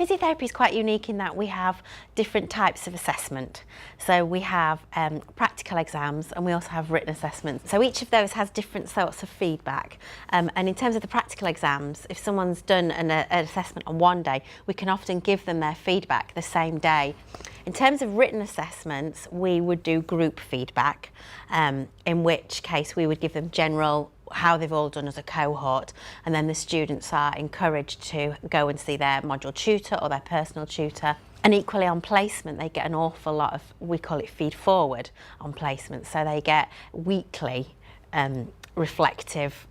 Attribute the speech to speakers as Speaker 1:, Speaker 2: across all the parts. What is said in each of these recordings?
Speaker 1: Physiotherapy is quite unique in that we have different types of assessment. So we have practical exams and we also have written assessments. So each of those has different sorts of feedback. And in terms of the practical exams, if someone's done an assessment on one day, we can often give them their feedback the same day. In terms of written assessments, we would do group feedback, in which case we would give them general how they've all done as a cohort, and then the students are encouraged to go and see their module tutor or their personal tutor. And equally on placement, they get an awful lot of, we call it feed forward on placement, so they get weekly reflective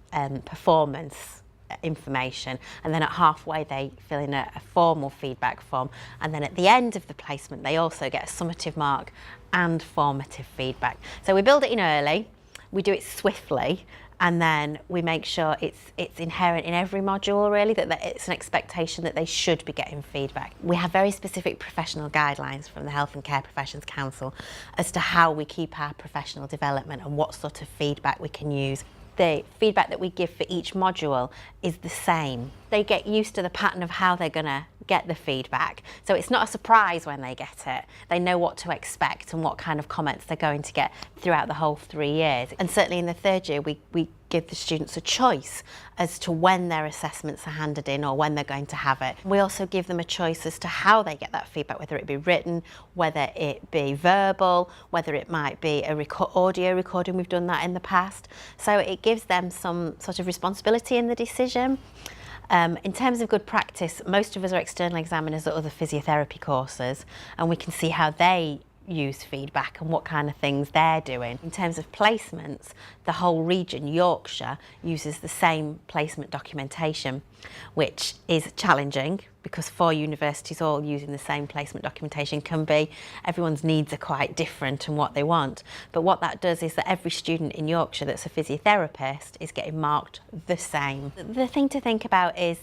Speaker 1: performance information, and then at halfway they fill in a formal feedback form, and then at the end of the placement they also get a summative mark and formative feedback. So we build it in early, we do it swiftly, and then we make sure it's inherent in every module really, that it's an expectation that they should be getting feedback. We have very specific professional guidelines from the Health and Care Professions Council as to how we keep our professional development and what sort of feedback we can use. The feedback that we give for each module is the same. They get used to the pattern of how they're going to get the feedback. So it's not a surprise when they get it. They know what to expect and what kind of comments they're going to get throughout the whole 3 years. And certainly in the third year, we give the students a choice as to when their assessments are handed in or when they're going to have it. We also give them a choice as to how they get that feedback, whether it be written, whether it be verbal, whether it might be a audio recording. We've done that in the past. So it gives them some sort of responsibility in the decision. In terms of good practice, most of us are external examiners at other physiotherapy courses, and we can see how they use feedback and what kind of things they're doing. In terms of placements, the whole region, Yorkshire, uses the same placement documentation, which is challenging because 4 universities all using the same placement documentation can be, everyone's needs are quite different and what they want. But what that does is that every student in Yorkshire that's a physiotherapist is getting marked the same. The thing to think about is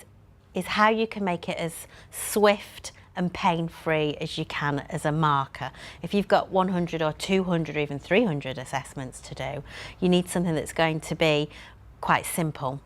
Speaker 1: how you can make it as swift and pain-free as you can as a marker. If you've got 100 or 200 or even 300 assessments to do, you need something that's going to be quite simple.